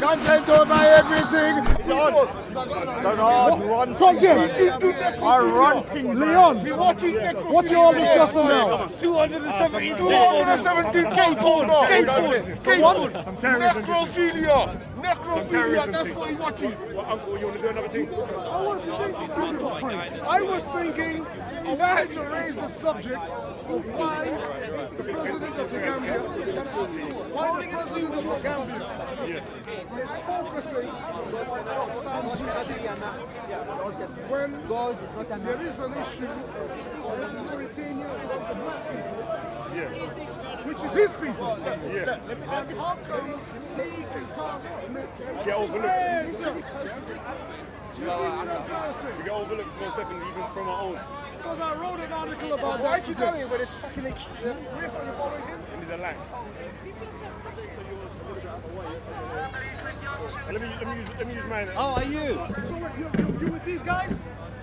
content over everything. It's on. Don't run. Content. I run things. Leon, what you all discussing now? 217 Gate forward. Some terrorism. Necrophilia, that's what he watches. Uncle, you want to do another thing? I was thinking of trying to raise the subject of why the president of the Gambia, is focusing on Aung San Suu Kyi when there is an issue of Mauritania and the black people, which is his people. And how come he can't Get overlooked. You get overlooked most definitely, even from our own. Because I wrote an article about that. Why'd you go here with this fucking You're following him? Into the line. Let me use mine. Oh, are you? You with these guys?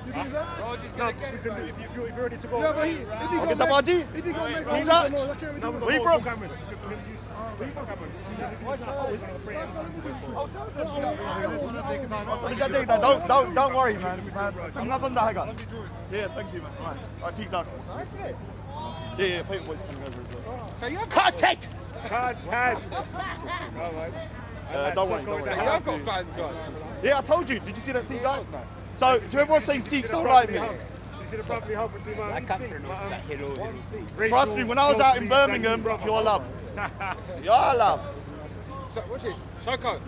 You do that? No, if you're ready to go. Yeah, but if he Get the body. if he gonna make Where you no, at? I can't No, do we've it. got more cameras. Don't worry, man. I'm not on that. Yeah, thank you, man. Right, keep that. Yeah, Paperboy's coming over as well. So you have Content! Card. Don't worry. I've got fans on. Yeah, I told you. Did you see that seat, guys? So, to everyone saying seats don't like me. You see the property help between my Trust me, when I was out in Birmingham, you're loved. You're loved. So, what's this? Soko?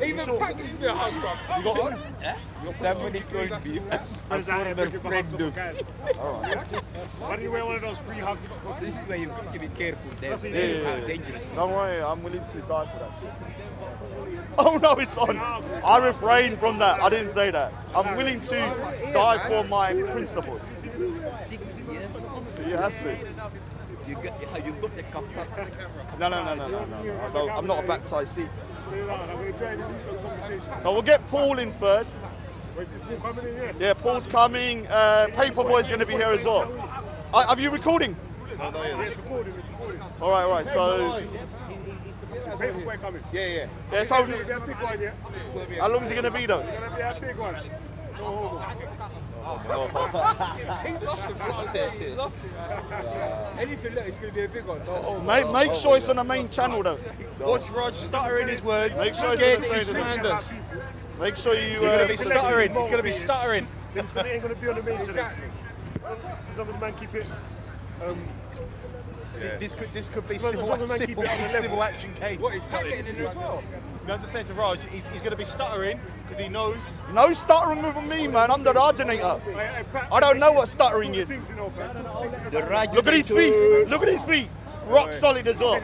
Even package me a hug, bro. You got one? Somebody told me a former friend of. Why do you wear one of those free hugs? This is why you've got to be careful. They're Yeah. very dangerous. Don't worry, I'm willing to die for that shit. Oh no, it's on. I refrain from that. I didn't say that. I'm willing to die for my principles. So you have to. You got the cup. No. I'm not a baptized Sikh. I'm going to try and use those conversations. No, we'll get Paul in first. Is Paul coming in here? Yeah, Paul's coming. Paperboy's going to be here as well. Have you recording? It's recording. All right. So, Paperboy coming. yeah. So, It's going to be a big one, yeah? how long is he going to be though? It's going to be a big one. He's lost it, bro. He's lost it, man. Anything, look, it's going to be a big one. Make sure it's on the main channel though. Watch Raj stuttering his words. Make sure Scared it's to on the same slanders. Make sure you. You're going to be stuttering. He's going to be stuttering. It ain't going to be on the main channel. Exactly. As long as man keep it. This could be As long as man keep it on the level. civil action case. What is getting in as well? You understand to Raj? He's going to be stuttering because he knows. No stuttering with me, man. I'm the originator. I don't know what stuttering is. The right. Look at his feet. Look at his feet. Rock solid as well.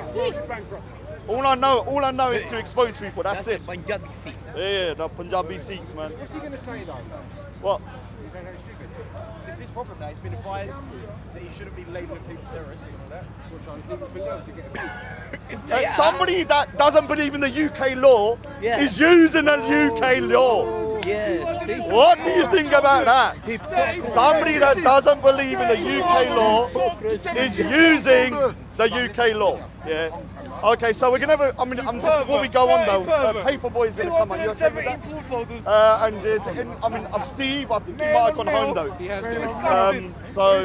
All I know is to expose people. That's it. Punjabi feet. Yeah, the Punjabi Sikhs, man. What's he going to say, though? What? He's saying something stupid. It's his problem now. He's been advised that he shouldn't be labelling people terrorists and all that. Somebody that doesn't believe in the UK law is using the UK law. Yes. What do you think about that? Somebody that doesn't believe in the UK law is using the UK law. Yeah. Okay, so we're gonna have a. Just before we go on though, Paperboy's gonna come on. You're okay with that? And there's, Steve. I think he might have gone home though. He has been. So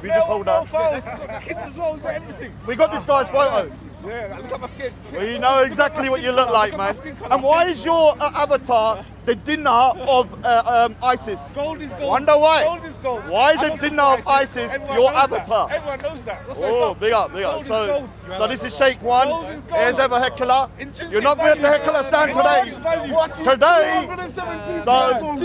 we just hold that. Kids as well, we've got everything. We got this guy's photo. Yeah, look at my skin. We know exactly what you look like, man. And why is your avatar the dinner of ISIS? Gold is gold. Wonder why? Gold is gold. Why is the dinner of ISIS your avatar? Everyone knows that. That's why it's Oh, up. big up. Gold is So gold. this is Shake One. Gold is gold. Here's ever heckler. Intrinsic You're not going to value. heckle us down today. Today. So,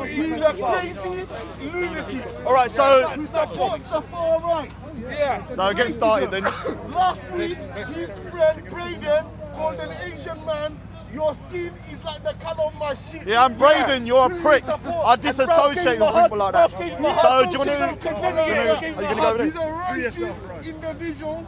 He's a crazy lunatic. all right. So He's a boxer far right. Yeah. So get started then. Last week, his friend Braden called an Asian man, your skin is like the color of my shit. Yeah, I'm Braden. You're a prick. Support. I disassociate with people like that. So do you want to? Are you going to go over He's there? a racist individual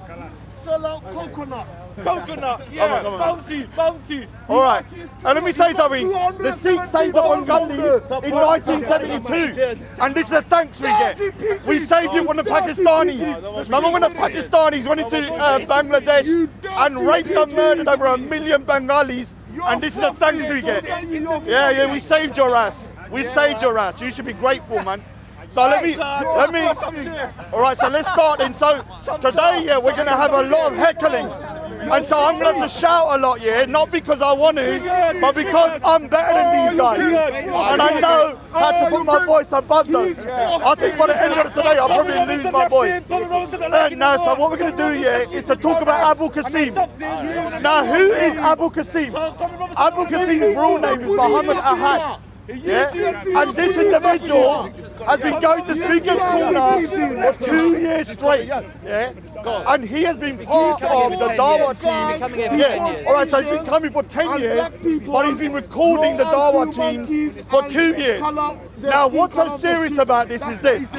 sell out coconut. Coconut, yeah, Come on. bounty. All right. And let me say something. The Sikhs saved up on Gandhi in 1972. And this is the thanks we get. We saved it when the Pakistanis. Remember when the Pakistanis went into Bangladesh and raped and murdered over 1 million Bengalis? And this is the thanks we get. Yeah, we saved your ass. We saved your ass. You should be grateful, man. So let me. All right, so let's start then. So today, yeah, we're going to have a lot of heckling. And so I'm going to shout a lot, yeah, not because I want to, but because I'm better than these guys. And I know how to put my voice above those. I think by the end of today, I'll probably lose my voice. Now, so what we're going to do, yeah, is to talk about Abu Qasim. Now, who is Abu Qasim? Abu Qasim's real name is Muhammad Ahad. Yeah? And this individual has been going to Speaker's Corner for 2 years straight. Yeah? And he has been part of the Dawa team. Yeah. All right, so he's been coming for 10 years, but he's been recording the Dawa teams for 2 years. Now, what's so serious about this is this.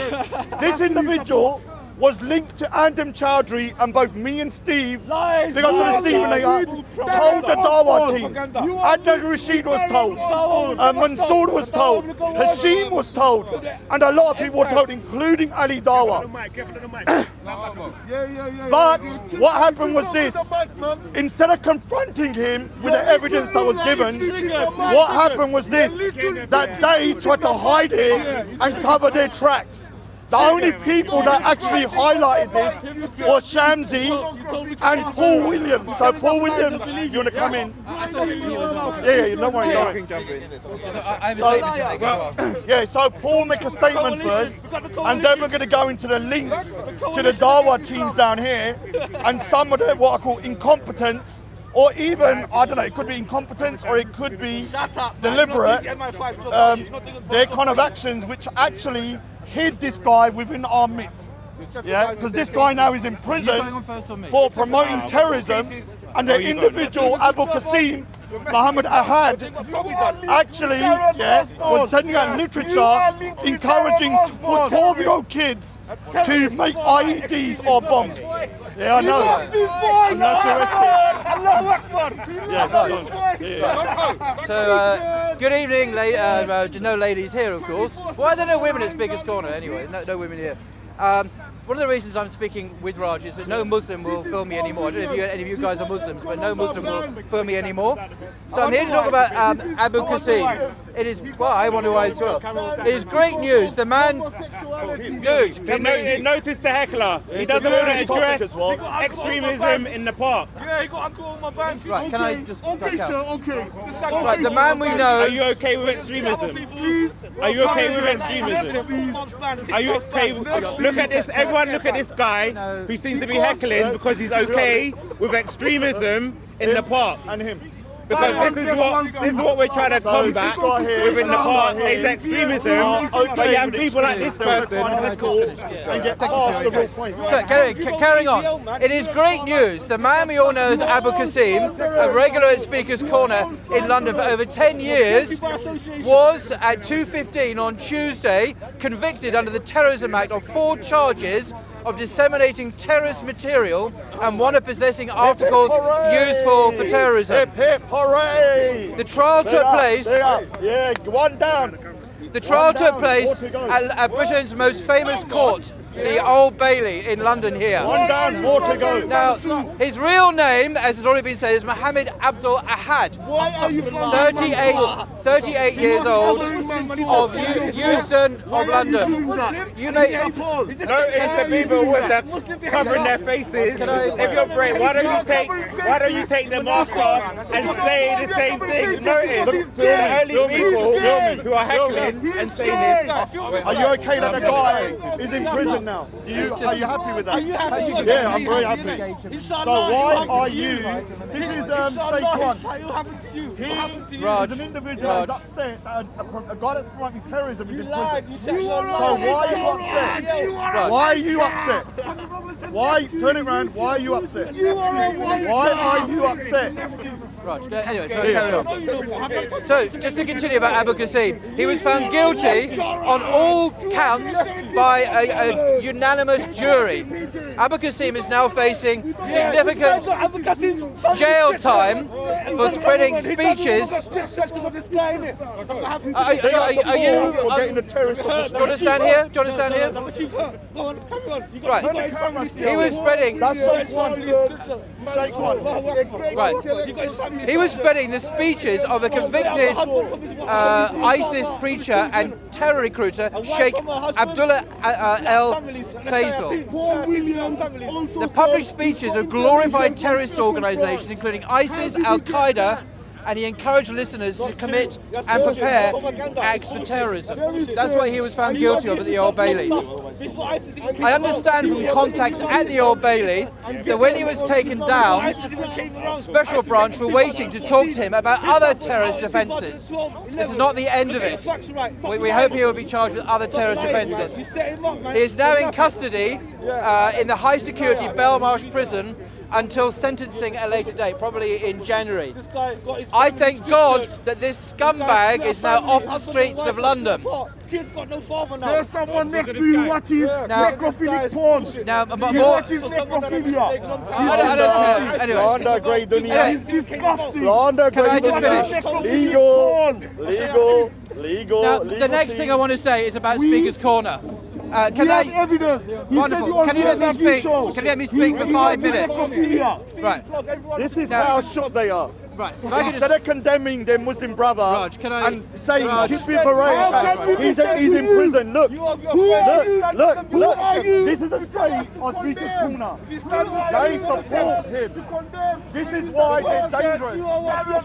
This individual was linked to Andam Chowdhury, and both me and Steve, they got to the Steve and they told the Dawa teams. Adnan Rashid was told, Mansoor was told, Hashim was told, and a lot of people were told, including Ali Dawa. But what happened was this. Instead of confronting him with the evidence that was given, what happened was this, that they tried to hide it and cover their tracks. The only people that actually highlighted this was Shamsi and Paul Williams. So Paul Williams, you want to come in? Yeah, don't worry, so Paul make a statement first, and then we're going to go into the links to the Dawa teams down here, and some of the what I call incompetence, or even, I don't know, it could be incompetence or it could be deliberate, their kind of actions which actually hid this guy within our midst. Yeah, because this guy now is in prison for promoting terrorism, and the individual Abu Qasim, Muhammad Ahad, actually was sending out literature encouraging for 12-year-old kids to make IEDs or bombs. Yeah, I know. I'm not arrested. So, good evening, ladies here, of course. Why are there no women at Speaker's Corner anyway? No women here. One of the reasons I'm speaking with Raj is that no Muslim will film me anymore. I don't know if any of you guys are Muslims, but no Muslim will film me anymore. So I'm here to talk about Abu Qasim. It is, well, I want to as well. It is great news. The man, dude. Notice the heckler. He doesn't want to address extremism in the park. Yeah, he got uncle on my band. Right, can I just back out? Okay. Right, the man we know. Are you okay with extremism? Are you okay with extremism? Are you okay with, look at this, everyone look at this guy who seems to be heckling because he's okay with extremism in the park. And him. Because this is what we're trying to combat within the park, is extremism. But you have people like this person. So, carrying on. It is great news. The man we all know as Abu Qasim, a regular at Speaker's Corner in London for over 10 years, was at 2:15 on Tuesday convicted under the Terrorism Act of 4 charges of disseminating terrorist material and one of possessing articles useful for terrorism. Hip hip hooray! The trial took place. Yeah, one down. The trial took place at Britain's most famous court, the Old Bailey in London here. One down, more to go. Now, his real name, as has already been said, is Mohammed Abdul Ahad, 38 years old, of Euston of London. You may notice the people with the covering their faces. If you're brave, why don't you take the mask off and say the same thing? Notice the only people who are heckling and saying this. Are you okay that the guy is in prison now? Are you happy with that? Yeah, I'm very happy. So why are you? This is Saquon. What happened to you? He is an individual who's upset that a guy that's promoting terrorism is in prison. You So why are you upset? Why are you upset? Why? Turn it around. Why are you upset? Why are you upset? Right, anyway, so carry on. So, just to continue about Abu Qasim, he was found guilty on all counts by a unanimous jury. Abu Qasim is now facing significant jail time for spreading speeches. Are you getting the terrorists? do you understand here? Do you understand here? Right. He was spreading. Right. He was spreading the speeches of a convicted ISIS preacher and terror recruiter, Sheikh Abdullah El Faisal. The published speeches of glorified terrorist organizations, including ISIS, Al Qaeda, and he encouraged listeners to commit and prepare acts for terrorism. That's what he was found guilty of at the Old Bailey. I understand from contacts at the Old Bailey that when he was taken down, Special Branch were waiting to talk to him about other terrorist offences. This is not the end of it. We hope he will be charged with other terrorist offences. He is now in custody in the high security Belmarsh prison until sentencing at a later date, probably in January. I thank God that this scumbag is now off the streets of London. Kid's got no father now. There's someone next to you watching necrophilic porn. Now, but He's more. watching necrophilia. I don't anyway. Slander, great Dunya. It's disgusting. Slander, Can I great just Dunya. finish? Legal. Now, the next thing I want to say is about Speaker's Corner. Can I? Evidence. Wonderful. Can you let me speak? Can you let me speak for 5 minutes? Right. This is Now- how shocked they are. Right. If I could Instead just, of condemning their Muslim brother Raj, can I- and saying Raj. keep it parade, he's in prison. Look, look. This is the state of Speaker's Corner. They support him. This is why they're dangerous.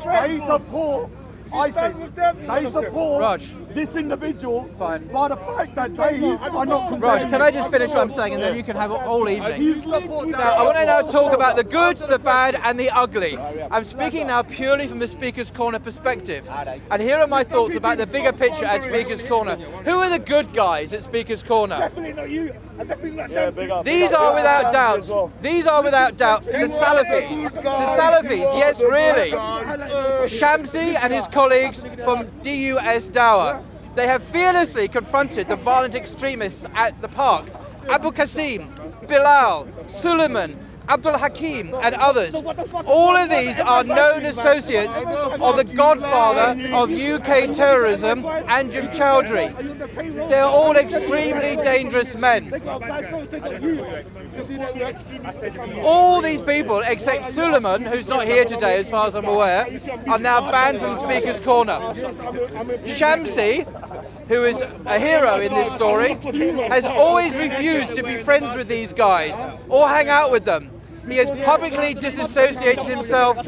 They support ISIS. They support Raj. this individual Fine. by the fact that they are not condemning. Raj, can I just finish what I'm saying, and then you can have it all evening. Now, I want to now talk about the good, the bad, and the ugly. I'm speaking now purely from the Speaker's Corner perspective. And here are my thoughts about the bigger picture at Speaker's Corner. Who are the good guys at Speaker's Corner? Definitely not you. And definitely not Yeah, Shamsi. big up. These are without doubt, the Salafis. The Salafis, yes, really. Shamsi and his colleagues from DUS Dawah. They have fearlessly confronted the violent extremists at the park. Abu Qasim, Bilal, Suleiman, Abdul Hakim and others. All of these are known associates of the godfather of UK terrorism, Anjem Chowdhury. They're all extremely dangerous men. All these people, except Suleiman, who's not here today as far as I'm aware, are now banned from Speaker's Corner. Shamsi, who is a hero in this story, has always refused to be friends with these guys or hang out with them. He has publicly disassociated himself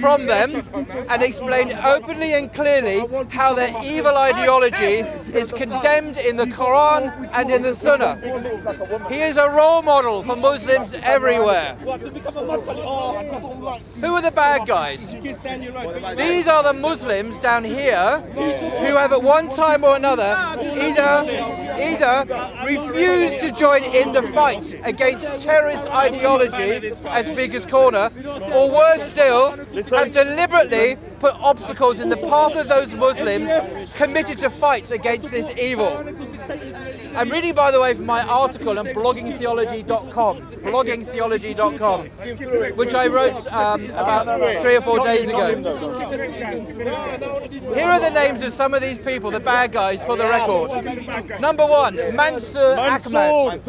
from them and explained openly and clearly how their evil ideology is condemned in the Quran and in the Sunnah. He is a role model for Muslims everywhere. Who are the bad guys? These are the Muslims down here who have at one time or another either refused to join in the fight against terrorist ideology at Speaker's Corner, or worse still, have deliberately put obstacles in the path of those Muslims committed to fight against this evil. I'm reading, by the way, from my article on bloggingtheology.com, which I wrote about 3 or 4 days ago. Here are the names of some of these people, the bad guys, for the record. Number 1, Mansour Ahmad.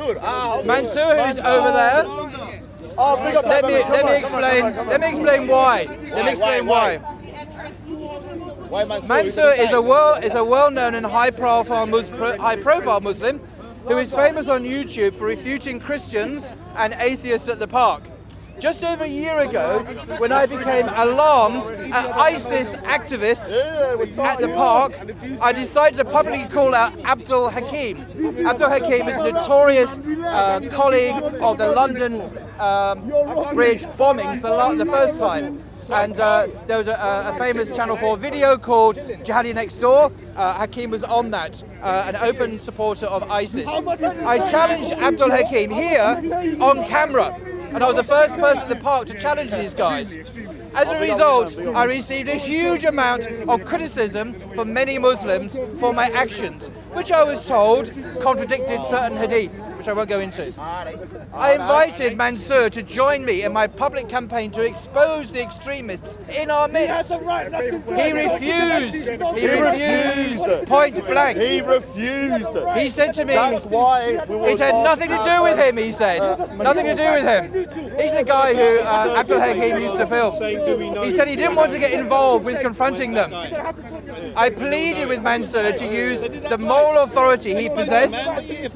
Mansour, who's over there. Let me explain why. Mansour is a well-known and high-profile Muslim who is famous on YouTube for refuting Christians and atheists at the park. just over a year ago, when I became alarmed at ISIS activists at the park, I decided to publicly call out Abdul Hakim. Abdul Hakim is a notorious colleague of the London Bridge bombings the first time. And there was a famous Channel 4 video called Jihadi Next Door. Hakim was on that, an open supporter of ISIS. I challenged Abdul Hakim here on camera, and I was the first person at the park to challenge these guys. As a result, I received a huge amount of criticism from many Muslims for my actions, which I was told contradicted certain hadith, which I won't go into. I invited Mansour to join me in my public campaign to expose the extremists in our midst. He refused. He refused. Point blank. He refused. He said to me, That's why it had nothing to do with him, he said. Nothing to do with him. He's the guy who Abdul Hakim used to film. He said he didn't want to get involved with confronting them. I pleaded with Mansour to use the moral authority he possessed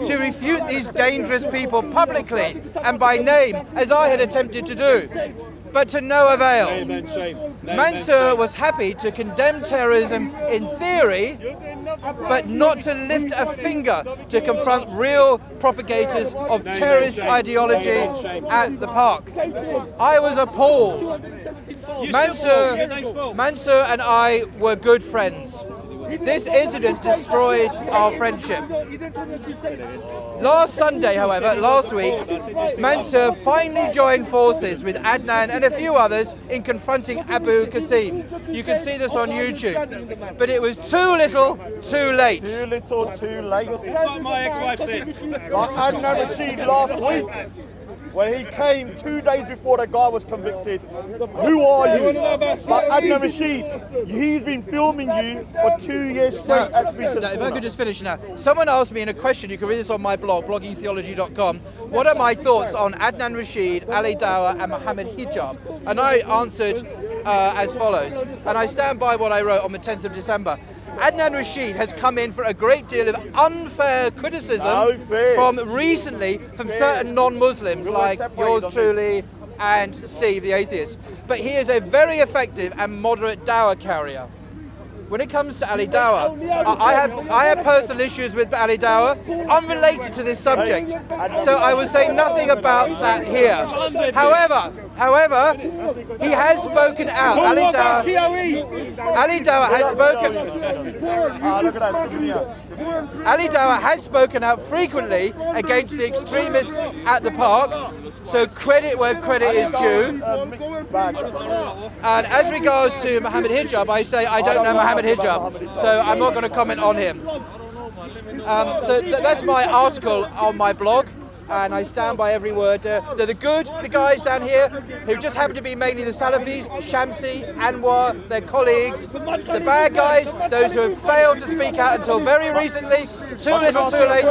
to refute these dangerous people publicly and by name, as I had attempted to do, but to no avail. Mansour was happy to condemn terrorism in theory, but not to lift a finger to confront real propagators of terrorist ideology at the park. I was appalled. Mansour and I were good friends. This incident destroyed our friendship. Last Sunday, however, last week, Mansour finally joined forces with Adnan and a few others in confronting Abu Qasim. You can see this on YouTube. But it was too little, too late. Too little, too late. It's like my ex-wife said. Like Adnan Rashid last week, when he came 2 days before the guy was convicted. Who are you? Like Adnan Rashid, he's been filming you for 2 years straight at Speakers If I Corner. could just finish now. Someone asked me in a question, you can read this on my blog, bloggingtheology.com, what are my thoughts on Adnan Rashid, Ali Dawah and Mohammed Hijab? And I answered as follows, and I stand by what I wrote on the 10th of December. Adnan Rashid has come in for a great deal of unfair criticism from certain non-Muslims like yours truly and Steve the atheist. But he is a very effective and moderate dawah carrier. When it comes to Ali Dawah, I have personal issues with Ali Dawah unrelated to this subject, so I will say nothing about that here. However, he has spoken out. Ali Dawah has spoken. Look at that, Dunya. Ali Dawah has spoken out frequently against the extremists at the park, so credit where credit is due. And as regards to Mohammed Hijab, I say I don't know Mohammed Hijab, so I'm not going to comment on him. So that's my article on my blog, and I stand by every word. They're the guys down here who just happen to be mainly the Salafis, Shamsi, Anwar, their colleagues. The bad guys, those who have failed to speak out until very recently, too little, too late,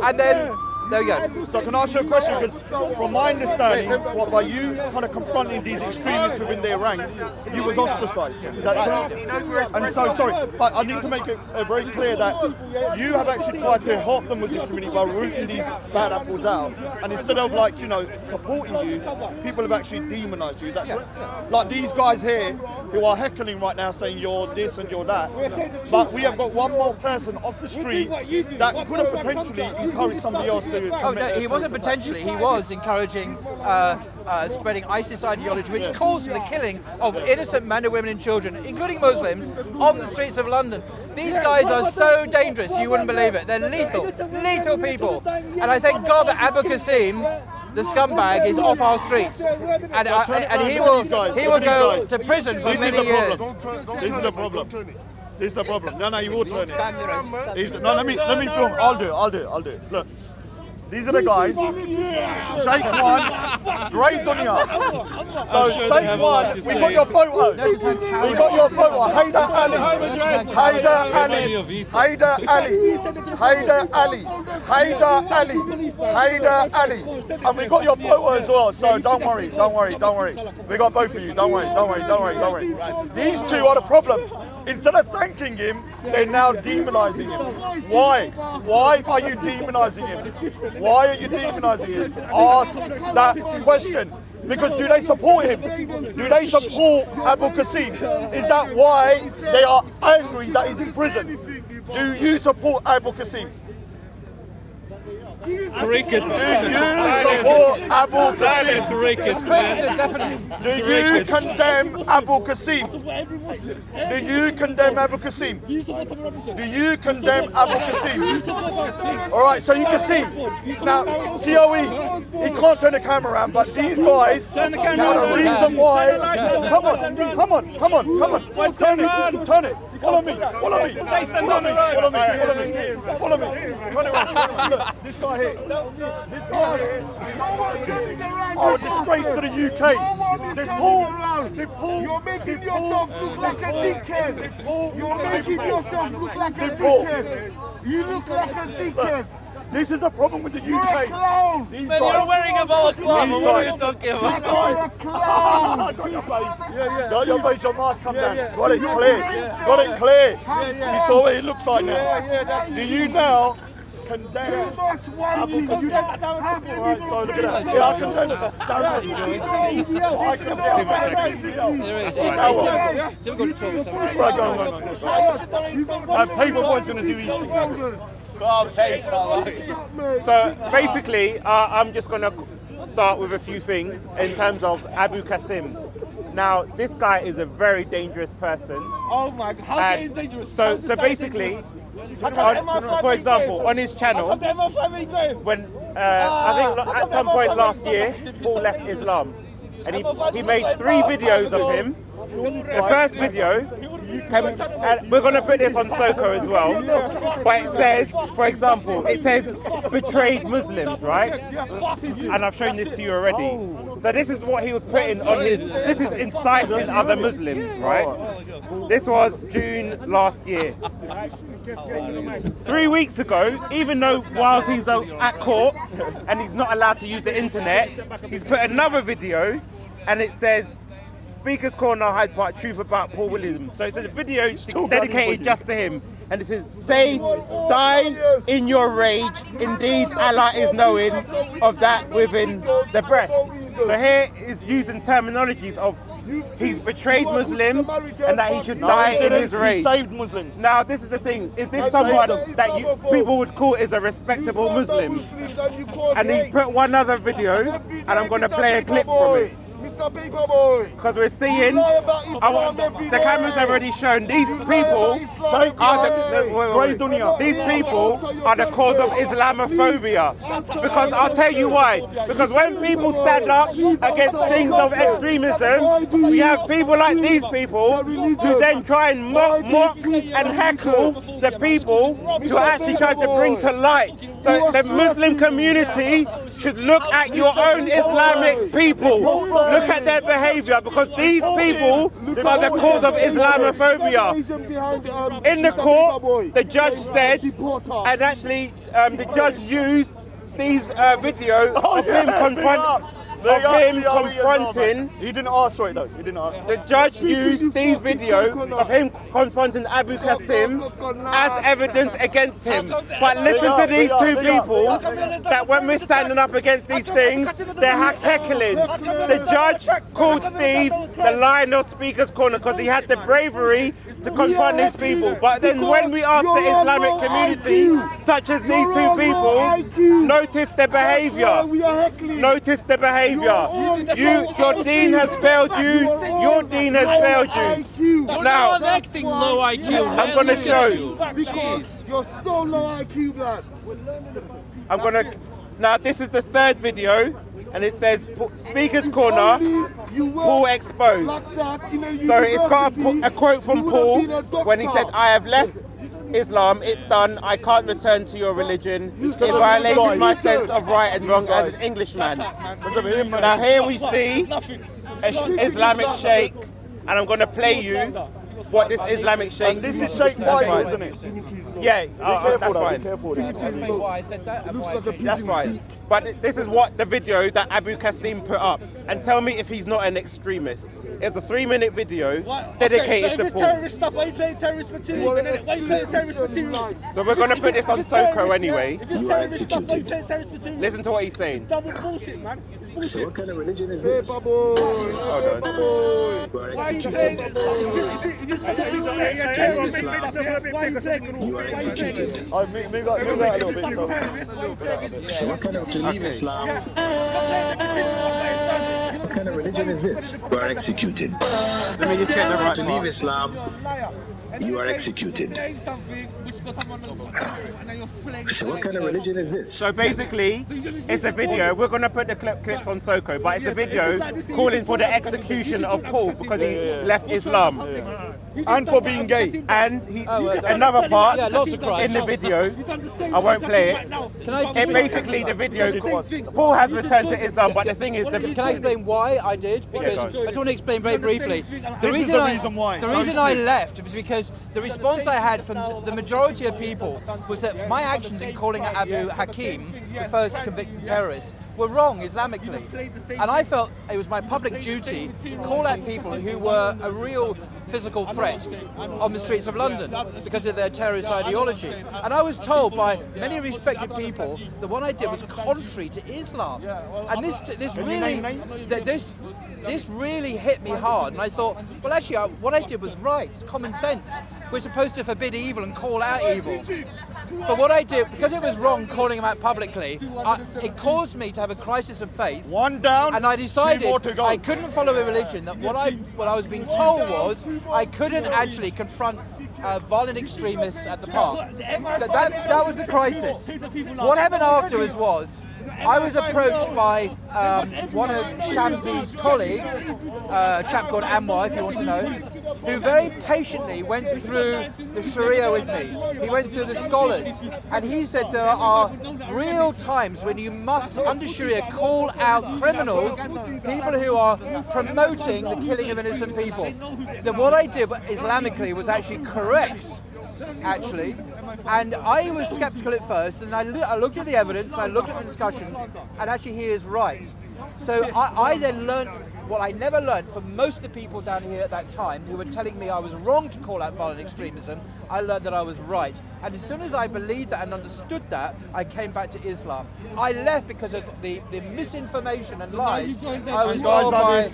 and then there we go. So can I ask you a question? Because from my understanding, by you kind of confronting these extremists within their ranks, you was ostracised. Is that true? And so, sorry, but I need to make it very clear that you have actually tried to help the Muslim community by rooting these bad apples out. And instead of supporting you, people have actually demonised you. Is that correct? Like these guys here who are heckling right now saying you're this and you're that. But we have got one more person off the street that could have potentially encouraged somebody else to Oh, no, he wasn't potentially. He was encouraging spreading ISIS ideology, which calls for the killing of innocent men and women and children, including Muslims, on the streets of London. These guys are so dangerous, you wouldn't believe it. They're lethal people. And I thank God that Abu Qasim, the scumbag, is off our streets, and he will go to prison for many years. This is the problem. This is the problem. No, you will turn it. Let me film. I'll do it. Look. These are the guys. Sheikh One, great Dunya. So Sheikh One, we got your photo. We got your photo. Haider Ali. Haider Ali. Haider Ali. Haider Ali. Haider Ali. Haider Ali. And we got your photo as well. So don't worry. We got both of you. Don't worry. These two are the problem. Instead of thanking him, they're now demonising him. Why? Why are you demonising him? Why are you demonising him? Ask that question. Because do they support him? Do they support Abu Qasim? Is that why they are angry that he's in prison? Do you support Abu Qasim? Crickets. Do you support Abu Qasim? Crickets, man. Do you condemn Abu Qasim? Do you condemn Abu Qasim? Do you condemn Abu Qasim? All right, so you can see. Now, COE, he can't turn the camera around, but these guys are the reason why. Come on. Turn it. Follow me. Chase them down the road. Follow me. Turn it around. Look, this guy here. Oh, disgrace to the UK. You're making yourself look like a dickhead. You're making yourself look like a dickhead. You look like a dickhead. This is the problem with the UK. You're a clown. These Man, guys- you're wearing a balaclava. These What are guys- you talking This about? guy- You're a clown. Got your face. Got your face, your mask come down. Got it clear. You saw what it looks like now. Do you now condemn? Too much whining. You don't have Right, so look at that. See, I condemn it. I condemn it. It's difficult to talk sometimes. Right, go on. Paperboy's going to do these things. So basically, I'm just going to start with a few things in terms of Abu Qasim. Now, this guy is a very dangerous person. Oh my God, how is it dangerous? So basically, for example, on his channel, when I think at some point last year, Paul left Islam, and he made 3 videos of him. The first video, and we're going to put this on Soko as well, but it says, for example, it says betrayed Muslims, right? And I've shown this to you already. So this is what he was putting on this is inciting other Muslims, right? This was June last year. 3 weeks ago, even though whilst he's at court and he's not allowed to use the internet, he's put another video and it says, Speaker's Corner, Hyde Park, truth about Paul Williams. So it's a video dedicated just to him. And it says, say, die in your rage. Indeed, Allah is knowing of that within the breast. So here is using terminologies of he's betrayed Muslims and that he should die in his He rage. saved Muslims. Now, this is the thing. Is this someone that people would call is a respectable Muslim? And he's put one other video, and I'm going to play a clip from it. Mr. Paperboy. Because we're seeing, the cameras have already shown these people are these people are the cause of Islamophobia. Because I'll tell you why. Because when people stand up against things of extremism, we have people like these people who then try and mock and heckle the people who actually try to bring to light. So the Muslim community should look at your own Islamic people. Look at their behavior, because these people are the cause of Islamophobia. In the court, the judge said, and actually the judge used Steve's video of him confronting. He didn't ask for it though. He didn't ask. The judge used Steve's video of him confronting Abu Qasim as evidence against him. But listen to these two people that when we're standing up against these things, they're heckling. The judge called Steve the lion of Speaker's Corner because he had the bravery to confront these people. But then when we ask the Islamic community, such as these two people, notice the behavior. Notice the behavior. Your dean has failed you. Your dean has failed you. Now, acting low IQ. I'm going to show you. Because you're so low IQ, blood. I'm going to. Now, this is the third video, and it says Speaker's Corner, Paul exposed. So it's got a quote from Paul when he said, I have left Islam, it's done, I can't return to your religion. It violated my sense of right and wrong as an Englishman. Now here we see an Islamic sheikh, and I'm going to play you what this Islamic sheikh... This is Sheikh Faisal, isn't it? Yeah, that's fine. Why I said that and why I changed That's fine. But this is what the video that Abu Qasim put up. And tell me if he's not an extremist. It's a 3-minute video dedicated to Paul. Terrorist stuff, why are you playing terrorist material? Why are you playing terrorist material? So we're going to put this on Soko anyway. If it's terrorist stuff, why are you playing terrorist material? Listen to what he's saying. Double bullshit, man. It's So what kind of religion is this? Hold on. Why are you playing it? You are executed. Oh, move out a little bit. So what kind of to leave Islam? What kind of religion is this? You are executed. Let me just get the right To leave Islam, you are executed. So what kind of religion is this? So basically, it's a video. We're going to put the clips on Soko, but it's a video calling for the execution of Paul because he left Islam. And for being gay. And another part lots of crimes. in the video, I won't play it. It basically, the video, Paul has returned to Islam, but the thing is... Can I explain why I did? Because I just want to explain very briefly. The reason I left was because the response I had from the majority of people was that my actions in calling out Abu Hakim, the first convicted terrorist, were wrong Islamically. And I felt it was my public duty to call out people who were a real physical threat on the streets of London because of their terrorist ideology. And I was told by many respected people that what I did was contrary to Islam. And this really hit me hard. And I thought, well, actually, what I did was right. It's common sense. We're supposed to forbid evil and call out evil. But what I did, because it was wrong calling him out publicly, it caused me to have a crisis of faith. One down, and I decided 2 more to go. I couldn't follow a religion. That what I was being told was I couldn't actually confront violent extremists at the park. That was the crisis. What happened afterwards was I was approached by one of Shamsi's colleagues, a chap called Anwar, if you want to know, who very patiently went through the Sharia with me. He went through the scholars, and he said there are real times when you must, under Sharia, call out criminals, people who are promoting the killing of innocent people. Then what I did Islamically was actually correct, actually. And I was skeptical at first, and I looked at the evidence, I looked at the discussions, and actually he is right. So I then learned what I never learned from most of the people down here at that time who were telling me I was wrong to call out violent extremism. I learned that I was right. And as soon as I believed that and understood that, I came back to Islam. I left because of the misinformation and lies I was told by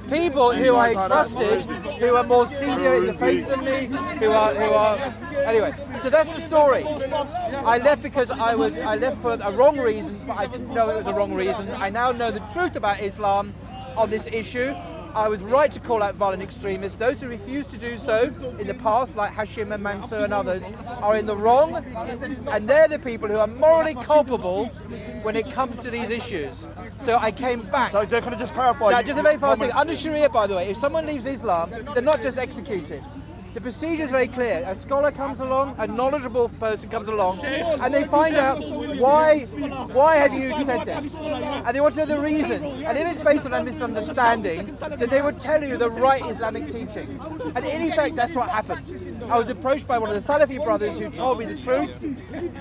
people who I trusted, who are more senior in the faith than me, who are anyway. So that's the story. I left because I left for a wrong reason, but I didn't know it was a wrong reason. I now know the truth about Islam on this issue. I was right to call out violent extremists. Those who refused to do so in the past, like Hashim and Mansour and others, are in the wrong, and they're the people who are morally culpable when it comes to these issues. So I came back. So can I just clarify? Now, just a very fast thing. Under Sharia, by the way, if someone leaves Islam, they're not just executed. The procedure is very clear. A scholar comes along, a knowledgeable person comes along, and they find out why have you said this? And they want to know the reasons. And if it's based on a misunderstanding, then they would tell you the right Islamic teaching. And in effect, that's what happened. I was approached by one of the Salafi brothers who told me the truth.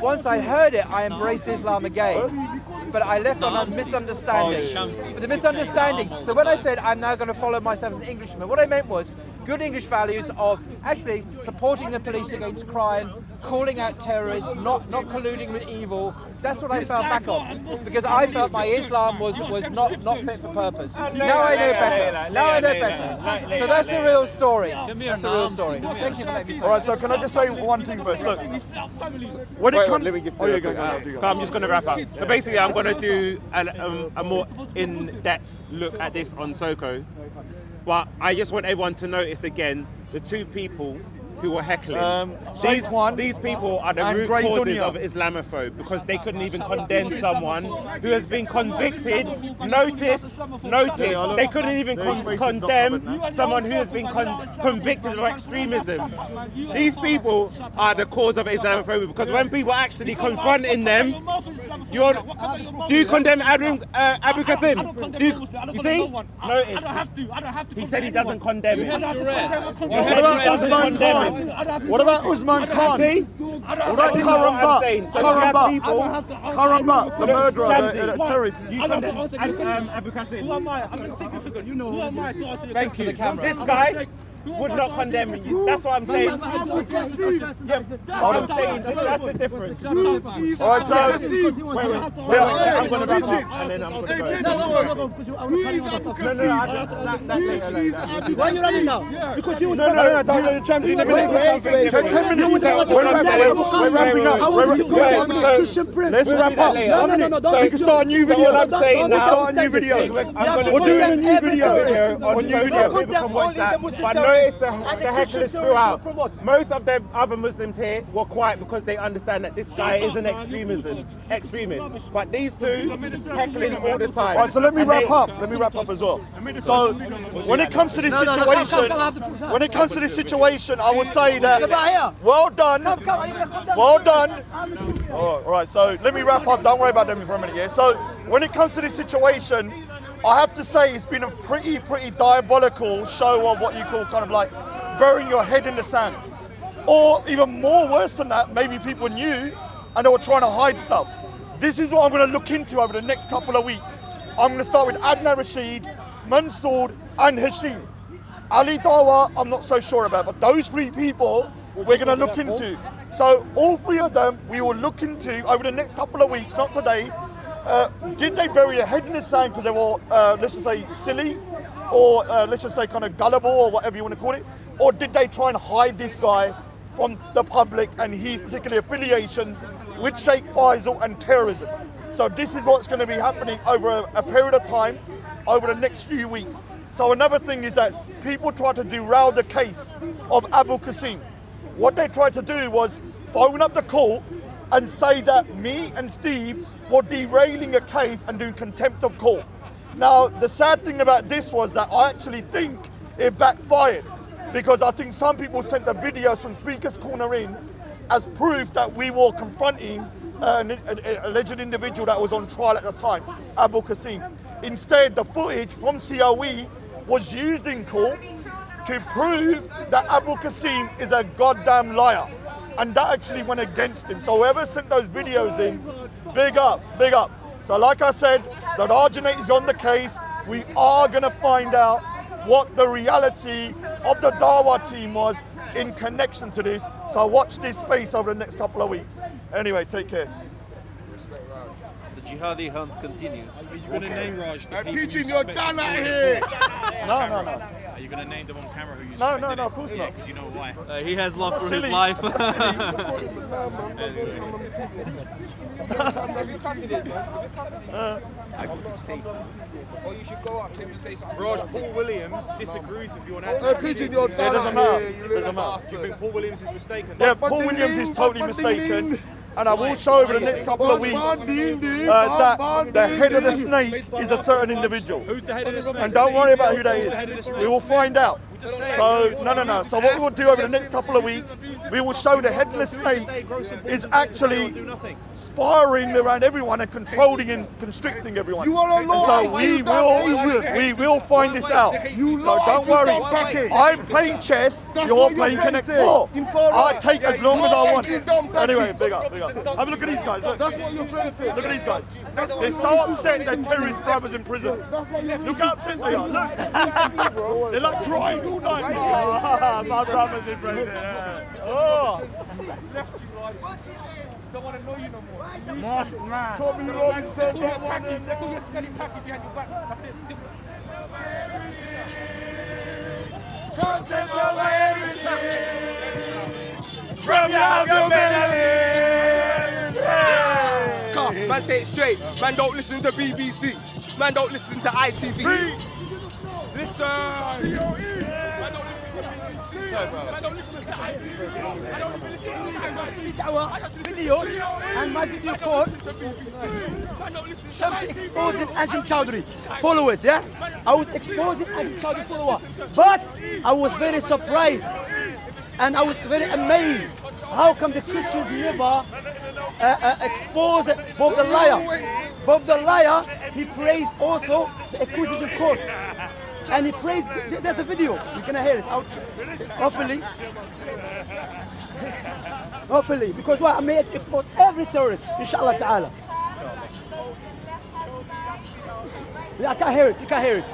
Once I heard it, I embraced Islam again. But I left on a misunderstanding. But the misunderstanding. So when I said I'm now going to follow myself as an Englishman, what I meant was good English values of actually supporting the police against crime, calling out terrorists, not colluding with evil. That's what I fell back on, because I felt my Islam was not fit for purpose. Now I know better. Now I know better. So that's the real story. That's the real story. Thank you for letting me say. All right, so can I just say one thing first? Look, when it comes, let me just go. I'm just going to wrap up. So basically, I'm going to do a more in-depth look at this on Soko. But I just want everyone to notice again the two people who were heckling. These people are the root causes Dunya of Islamophobia, because they couldn't even condemn someone who has been convicted. Notice, they couldn't even condemn someone who has been convicted of extremism. These people are the cause of Islamophobia, because when people are actually confronting them, do you condemn Abu Qasim? You see? Notice. I don't have to. He said he doesn't condemn him. What about Usman Khan? See? What about Karamba, the murderer, the terrorist? Abu Qasim. Who am I? I'm insignificant. Who am I to ask you? Thank you. This guy, would not condemn you. That's what I'm saying. Yeah, I'm saying that's the difference. All right, so I'm going to wrap up and then I'm going to go. Why are you running now? Because you no, don't let the champion. 10 minutes. We're wrapping up. Let's wrap up. So we can start a new video. I'm saying now, a new video. We're doing a new video. On new video. But notice the hecklers throughout. Most of the other Muslims here were quiet because they understand that this guy is an extremist. But these two heckling all the time. All right, so let me wrap up. Let me wrap up as well. So when it comes to this situation, I will say that well done. Well done. All right, so let me wrap up. Don't worry about them for a minute. Yeah. So when it comes to this situation, I have to say it's been a pretty diabolical show of what you call kind of like burying your head in the sand. Or even more worse than that, maybe people knew and they were trying to hide stuff. This is what I'm going to look into over the next couple of weeks. I'm going to start with Adnan Rashid, Mansour and Hashim. Ali Dawa, I'm not so sure about, but those three people we're going to look into. So all three of them we will look into over the next couple of weeks, not today. Did they bury their head in the sand because they were, let's just say, silly, or let's just say kind of gullible, or whatever you want to call it? Or did they try and hide this guy from the public and his particular affiliations with Sheikh Faisal and terrorism? So this is what's going to be happening over a period of time, over the next few weeks. So another thing is that people try to derail the case of Abu Qasim. What they tried to do was phone up the court and say that me and Steve were derailing a case and doing contempt of court. Now, the sad thing about this was that I actually think it backfired, because I think some people sent the videos from Speaker's Corner in as proof that we were confronting an alleged individual that was on trial at the time, Abu Qasim. Instead, the footage from COE was used in court to prove that Abu Qasim is a goddamn liar. And that actually went against him. So whoever sent those videos in, big up, big up. So like I said, the Rajinate is on the case. We are going to find out what the reality of the Dawa team was in connection to this. So watch this space over the next couple of weeks. Anyway, take care. The jihadi hunt continues. Are you going to name Raj the people you suspect? Done out here. No. Are you going to name them on camera who you No, suspect? of course not. Because you know why. He has love for his Silly. life. Have you cussed it, man? Or you should go up to him and say something. Raj, Paul Williams disagrees with you on that. Pigeon, you're It doesn't matter. It doesn't matter. Do you think Paul Williams is mistaken? Yeah, Paul Williams is totally mistaken. And I will show over the next couple of weeks that the head of the snake is a certain individual. Who's the head of the snake? And don't worry about who that is. We will find out. So, no. So what we will do over the next couple of weeks, we will show the headless snake is actually spiraling around everyone and controlling and constricting everyone. And so we will find this out. So don't worry. I'm playing chess, you're playing Connect 4. I take as long as I want. Anyway, big up. Have a look at these guys. Look. That's what your friend said. Look at these guys. They're so upset their terrorist brothers in prison. Look how upset they are. Look. They're like crying all night. Oh, my brothers in prison. Oh. Don't want to know you no more. Tommy Robinson, that one. They're going to smelly packy behind your back. That's it. Simple. ContentCOE everything from your government. Man, say it straight. Man, don't listen to BBC. Man, don't listen to ITV. Listen. Man, don't listen to BBC. Man, don't listen to ITV. I don't even listen to our video and my video called Shams exposing Ajim Chowdhury followers, yeah? I was exposing Ajim Chowdhury followers, but I was very surprised and I was very amazed. How come the Christians never expose Bob the Liar? Bob the Liar, he praised also the accusative court. And he praised, there's the video, you're gonna hear it out, hopefully, because what I made expose every terrorist, inshallah ta'ala. Yeah, I can't hear it, you can't hear it.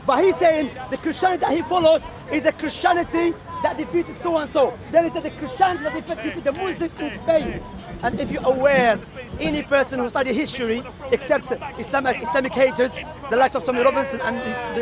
But he's saying the Christianity that he follows is a Christianity that defeated so and so. Then he said the Christianity that defeated the Muslims in Spain. And if you're aware, any person who studies history, except Islamic haters, the likes of Tommy Robinson and his